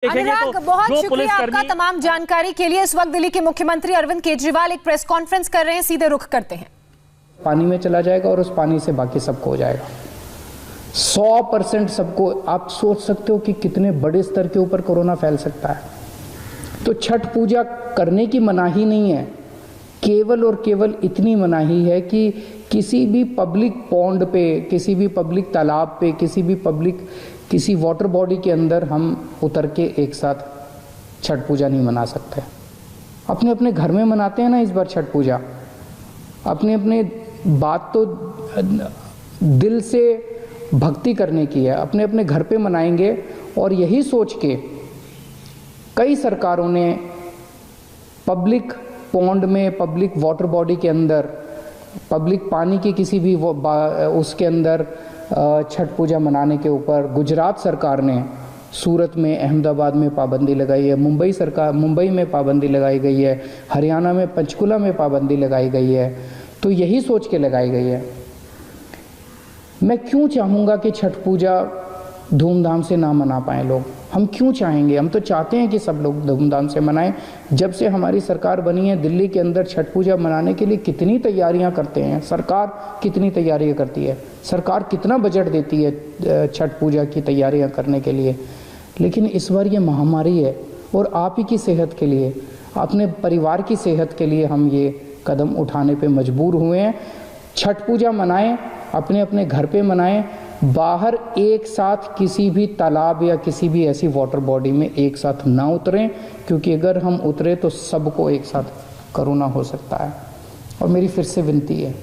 अनुराग, बहुत शुक्रिया आपका तमाम जानकारी के लिए। इस वक्त दिल्ली के मुख्यमंत्री अरविंद केजरीवाल एक प्रेस कॉन्फ्रेंस कर रहे हैं, सीधे रुख करते हैं। पानी में चला जाएगा और उस पानी से बाकी सबको हो जाएगा। 100% सबको। आप सोच सकते हो कि कितने बड़े स्तर के ऊपर कोरोना फैल सकता है। तो छठ पूजा करने की मनाही नहीं है, केवल और केवल इतनी मनाही है कि किसी भी पब्लिक पॉन्ड पे, किसी भी पब्लिक तालाब पे, किसी वाटर बॉडी के अंदर हम उतर के एक साथ छठ पूजा नहीं मना सकते। अपने अपने घर में मनाते हैं ना इस बार छठ पूजा। अपने अपने बात तो दिल से भक्ति करने की है, अपने अपने घर पे मनाएंगे। और यही सोच के कई सरकारों ने पब्लिक पॉन्ड में, पब्लिक वाटर बॉडी के अंदर, पब्लिक पानी की किसी भी उसके अंदर छठ पूजा मनाने के ऊपर गुजरात सरकार ने सूरत में, अहमदाबाद में पाबंदी लगाई है, मुंबई में पाबंदी लगाई गई है, हरियाणा में पंचकुला में पाबंदी लगाई गई है। तो यही सोच के लगाई गई है। मैं क्यों चाहूँगा कि छठ पूजा धूमधाम से ना मना पाए लोग? हम क्यों चाहेंगे? हम तो चाहते हैं कि सब लोग धूमधाम से मनाएं। जब से हमारी सरकार बनी है, दिल्ली के अंदर छठ पूजा मनाने के लिए कितनी तैयारियां करते हैं। सरकार कितनी तैयारियां करती है, सरकार कितना बजट देती है छठ पूजा की तैयारियां करने के लिए। लेकिन इस बार ये महामारी है और आप ही की सेहत के लिए, अपने परिवार की सेहत के लिए हम ये कदम उठाने पर मजबूर हुए हैं। छठ पूजा मनाएं, अपने अपने घर पे मनाएं। बाहर एक साथ किसी भी तालाब या किसी भी ऐसी वाटर बॉडी में एक साथ ना उतरें, क्योंकि अगर हम उतरे तो सबको एक साथ कोरोना हो सकता है। और मेरी फिर से विनती है,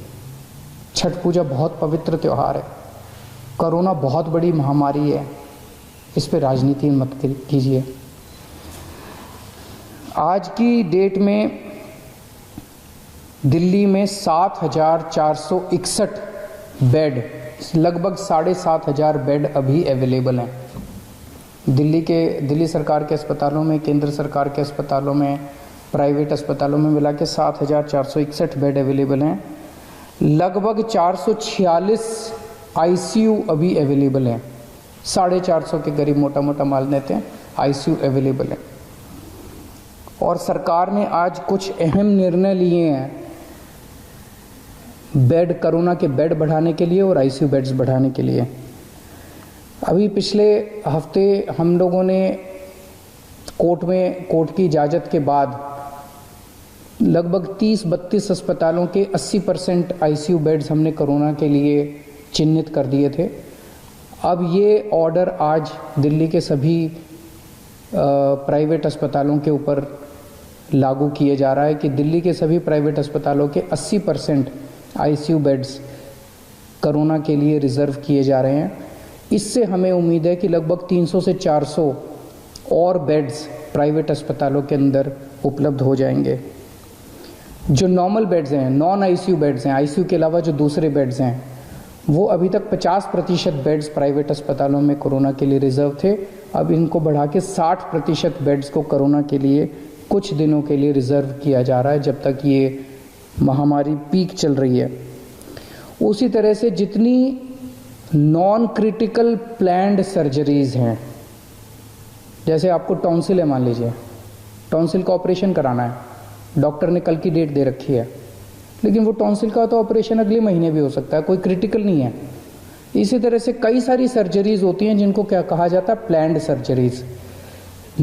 छठ पूजा बहुत पवित्र त्यौहार है, कोरोना बहुत बड़ी महामारी है, इस पे राजनीति मत कीजिए। आज की डेट में दिल्ली में 7,461 बेड, लगभग 7,500 बेड अभी अवेलेबल हैं। दिल्ली सरकार के अस्पतालों में, केंद्र सरकार के अस्पतालों में, प्राइवेट अस्पतालों में मिला के 7,461 बेड अवेलेबल हैं। लगभग 446 आईसीयू अभी अवेलेबल हैं। 450 के करीब मोटा मोटा मान लेते हैं आईसीयू अवेलेबल हैं। और सरकार ने आज कुछ अहम निर्णय लिए हैं बेड, कोरोना के बेड बढ़ाने के लिए और आईसीयू बेड्स बढ़ाने के लिए। अभी पिछले हफ्ते हम लोगों ने कोर्ट की इजाज़त के बाद लगभग 30-32 अस्पतालों के 80% आईसीयू बेड्स हमने कोरोना के लिए चिन्हित कर दिए थे। अब ये ऑर्डर आज दिल्ली के सभी प्राइवेट अस्पतालों के ऊपर लागू किए जा रहा है कि दिल्ली के सभी प्राइवेट अस्पतालों के 80% आईसीयू बेड्स कोरोना के लिए रिज़र्व किए जा रहे हैं। इससे हमें उम्मीद है कि लगभग 300 से 400 और बेड्स प्राइवेट अस्पतालों के अंदर उपलब्ध हो जाएंगे। जो नॉर्मल बेड्स हैं, नॉन आईसीयू बेड्स हैं, आईसीयू के अलावा जो दूसरे बेड्स हैं, वो अभी तक 50% बेड्स प्राइवेट अस्पतालों में कोरोना के लिए रिज़र्व थे। अब इनको बढ़ा के 60% बेड्स को कोरोना के लिए कुछ दिनों के लिए रिज़र्व किया जा रहा है, जब तक ये महामारी पीक चल रही है। उसी तरह से जितनी नॉन क्रिटिकल प्लान्ड सर्जरीज हैं, जैसे आपको टॉन्सिल है, मान लीजिए टॉन्सिल का ऑपरेशन कराना है, डॉक्टर ने कल की डेट दे रखी है, लेकिन वो टॉन्सिल का तो ऑपरेशन अगले महीने भी हो सकता है, कोई क्रिटिकल नहीं है। इसी तरह से कई सारी सर्जरीज होती हैं जिनको क्या कहा जाता है, प्लान्ड सर्जरीज।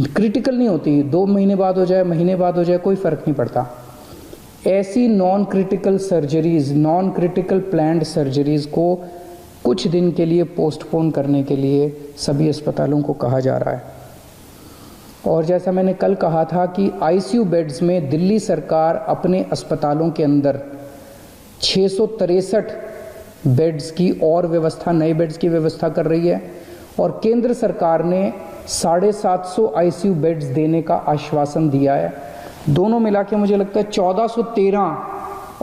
क्रिटिकल नहीं होती, 2 महीने बाद हो जाए, महीने बाद हो जाए, कोई फर्क नहीं पड़ता। ऐसी non critical surgeries, non critical planned surgeries को कुछ दिन के लिए पोस्टपोन करने के लिए सभी अस्पतालों को कहा जा रहा है। और जैसा मैंने कल कहा था कि आईसीयू बेड्स में दिल्ली सरकार अपने अस्पतालों के अंदर 663 बेड्स की और व्यवस्था, नए बेड्स की व्यवस्था कर रही है। और केंद्र सरकार ने 750 आईसीयू बेड्स देने का आश्वासन दिया है। दोनों मिला के मुझे लगता है 1413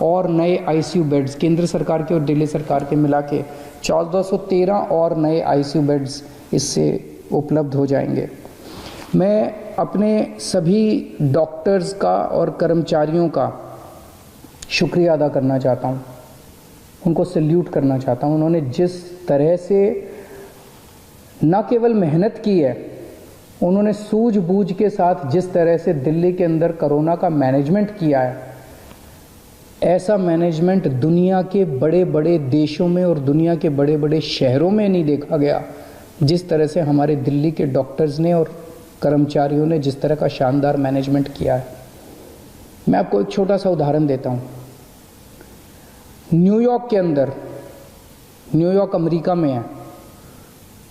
और नए आईसीयू बेड्स, केंद्र सरकार के और दिल्ली सरकार के मिला के 1413 और नए आईसीयू बेड्स इससे उपलब्ध हो जाएंगे। मैं अपने सभी डॉक्टर्स का और कर्मचारियों का शुक्रिया अदा करना चाहता हूँ, उनको सैल्यूट करना चाहता हूँ। उन्होंने जिस तरह से न केवल मेहनत की है उन्होंने सूझबूझ के साथ जिस तरह से दिल्ली के अंदर कोरोना का मैनेजमेंट किया है, ऐसा मैनेजमेंट दुनिया के बड़े बड़े देशों में और दुनिया के बड़े बड़े शहरों में नहीं देखा गया। जिस तरह से हमारे दिल्ली के डॉक्टर्स ने और कर्मचारियों ने जिस तरह का शानदार मैनेजमेंट किया है। मैं आपको एक छोटा सा उदाहरण देता हूँ। न्यूयॉर्क के अंदर, न्यूयॉर्क अमेरिका में है,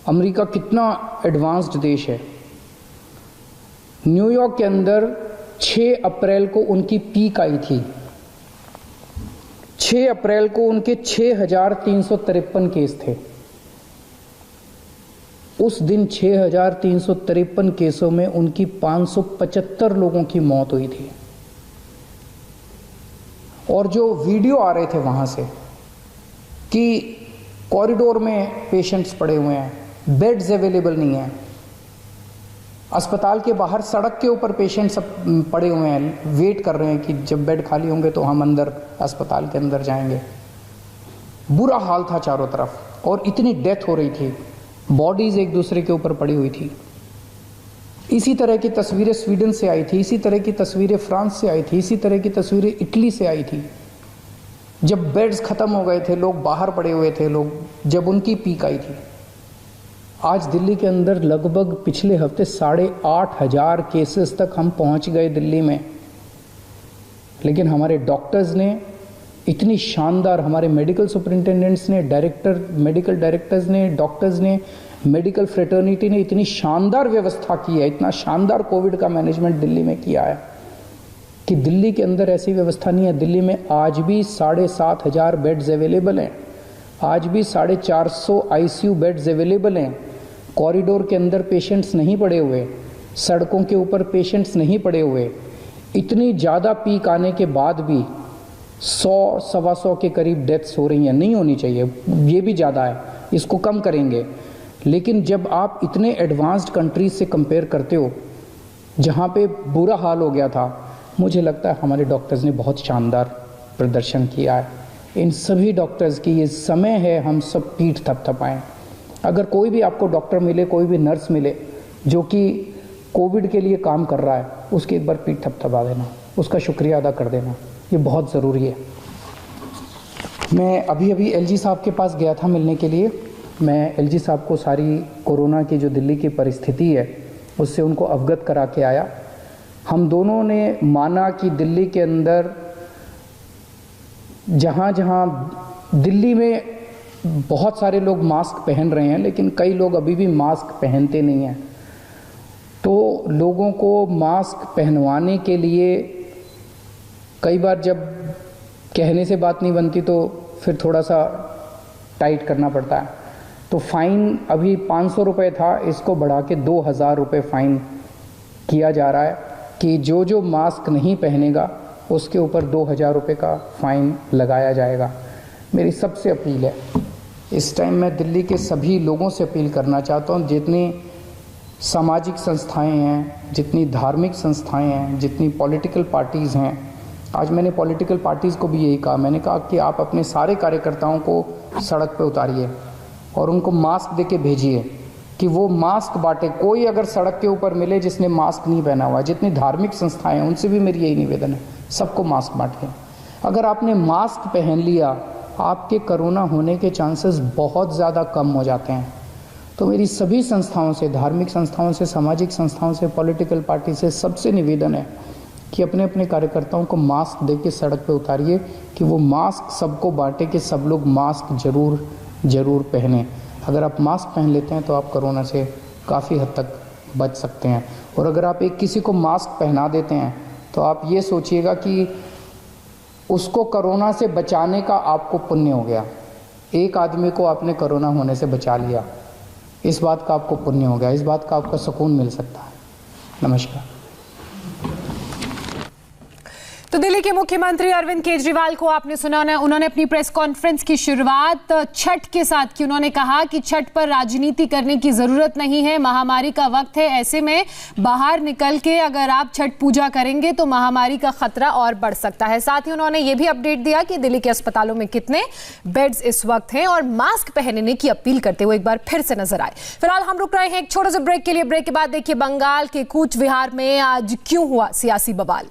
अमेरिका कितना एडवांस्ड देश है। न्यूयॉर्क के अंदर 6 अप्रैल को उनकी पीक आई थी। 6 अप्रैल को उनके 6,353 केस थे। उस दिन 6,353 केसों में उनकी 575 लोगों की मौत हुई थी। और जो वीडियो आ रहे थे वहां से कि कॉरिडोर में पेशेंट्स पड़े हुए हैं, बेड्स अवेलेबल नहीं है, अस्पताल के बाहर सड़क के ऊपर पेशेंट सब पड़े हुए हैं, वेट कर रहे हैं कि जब बेड खाली होंगे तो हम अंदर अस्पताल के अंदर जाएंगे। बुरा हाल था चारों तरफ और इतनी डेथ हो रही थी, बॉडीज एक दूसरे के ऊपर पड़ी हुई थी। इसी तरह की तस्वीरें स्वीडन से आई थी, इसी तरह की तस्वीरें फ्रांस से आई थी, इसी तरह की तस्वीरें इटली से आई थी। जब बेड्स खत्म हो गए थे, लोग बाहर पड़े हुए थे, लोग जब उनकी पीक आई थी। आज दिल्ली के अंदर लगभग पिछले हफ्ते 8,500 केसेस तक हम पहुंच गए दिल्ली में। लेकिन हमारे डॉक्टर्स ने इतनी शानदार, हमारे मेडिकल सुपरिंटेंडेंट्स ने, मेडिकल डायरेक्टर्स ने, डॉक्टर्स ने, मेडिकल फ्रेटर्निटी ने इतनी शानदार व्यवस्था की है, इतना शानदार कोविड का मैनेजमेंट दिल्ली में किया है कि दिल्ली के अंदर ऐसी व्यवस्था नहीं है। दिल्ली में आज भी 7,500 बेड्स अवेलेबल हैं, आज भी 450 आईसीयू बेड्स अवेलेबल हैं। कॉरिडोर के अंदर पेशेंट्स नहीं पड़े हुए, सड़कों के ऊपर पेशेंट्स नहीं पड़े हुए। इतनी ज़्यादा पीक आने के बाद भी 100-125 के करीब डेथ्स हो रही हैं। नहीं होनी चाहिए, ये भी ज़्यादा है, इसको कम करेंगे। लेकिन जब आप इतने एडवांस्ड कंट्रीज से कंपेयर करते हो जहाँ पे बुरा हाल हो गया था, मुझे लगता है हमारे डॉक्टर्स ने बहुत शानदार प्रदर्शन किया है। इन सभी डॉक्टर्स की ये समय है हम सब पीठ थपथपाएं। अगर कोई भी आपको डॉक्टर मिले, कोई भी नर्स मिले जो कि कोविड के लिए काम कर रहा है, उसकी एक बार पीठ थपथपा देना, उसका शुक्रिया अदा कर देना, ये बहुत ज़रूरी है। मैं अभी एलजी साहब के पास गया था मिलने के लिए। मैं एलजी साहब को सारी कोरोना की जो दिल्ली की परिस्थिति है उससे उनको अवगत करा के आया। हम दोनों ने माना कि दिल्ली के अंदर जहाँ दिल्ली में बहुत सारे लोग मास्क पहन रहे हैं, लेकिन कई लोग अभी भी मास्क पहनते नहीं हैं। तो लोगों को मास्क पहनवाने के लिए कई बार जब कहने से बात नहीं बनती तो फिर थोड़ा सा टाइट करना पड़ता है। तो फाइन अभी 500 रुपये था, इसको बढ़ा के 2,000 रुपये फ़ाइन किया जा रहा है कि जो मास्क नहीं पहनेगा उसके ऊपर 2,000 रुपये का फ़ाइन लगाया जाएगा। मेरी सबसे अपील है, इस टाइम मैं दिल्ली के सभी लोगों से अपील करना चाहता हूँ, जितनी सामाजिक संस्थाएं हैं, जितनी धार्मिक संस्थाएं हैं, जितनी पॉलिटिकल पार्टीज़ हैं। आज मैंने पॉलिटिकल पार्टीज़ को भी यही कहा, मैंने कहा कि आप अपने सारे कार्यकर्ताओं को सड़क पे उतारिए और उनको मास्क दे के भेजिए कि वो मास्क बांटे। कोई अगर सड़क के ऊपर मिले जिसने मास्क नहीं पहना हुआ, जितनी धार्मिक संस्थाएं हैं उनसे भी मेरी यही निवेदन है, सबको मास्क बांटिए। अगर आपने मास्क पहन लिया, आपके कोरोना होने के चांसेस बहुत ज़्यादा कम हो जाते हैं। तो मेरी सभी संस्थाओं से, धार्मिक संस्थाओं से, सामाजिक संस्थाओं से, पॉलिटिकल पार्टी से सबसे निवेदन है कि अपने अपने कार्यकर्ताओं को मास्क दे के सड़क पे उतारिए कि वो मास्क सबको बांटे कि सब लोग मास्क ज़रूर पहने। अगर आप मास्क पहन लेते हैं तो आप कोरोना से काफ़ी हद तक बच सकते हैं। और अगर आप किसी को मास्क पहना देते हैं तो आप ये सोचिएगा कि उसको कोरोना से बचाने का आपको पुण्य हो गया। एक आदमी को आपने कोरोना होने से बचा लिया, इस बात का आपको पुण्य हो गया, इस बात का आपको सुकून मिल सकता है। नमस्कार। तो दिल्ली के मुख्यमंत्री अरविंद केजरीवाल को आपने सुना, उन्होंने अपनी प्रेस कॉन्फ्रेंस की शुरुआत छठ के साथ की। उन्होंने कहा कि छठ पर राजनीति करने की जरूरत नहीं है, महामारी का वक्त है, ऐसे में बाहर निकल के अगर आप छठ पूजा करेंगे तो महामारी का खतरा और बढ़ सकता है। साथ ही उन्होंने ये भी अपडेट दिया कि दिल्ली के अस्पतालों में कितने बेड्स इस वक्त हैं और मास्क पहनने की अपील करते हुए एक बार फिर से नजर आए। फिलहाल हम रुक रहे हैं एक छोटे से ब्रेक के लिए। ब्रेक के बाद देखिए बंगाल के कूच विहार में आज क्यों हुआ सियासी बवाल।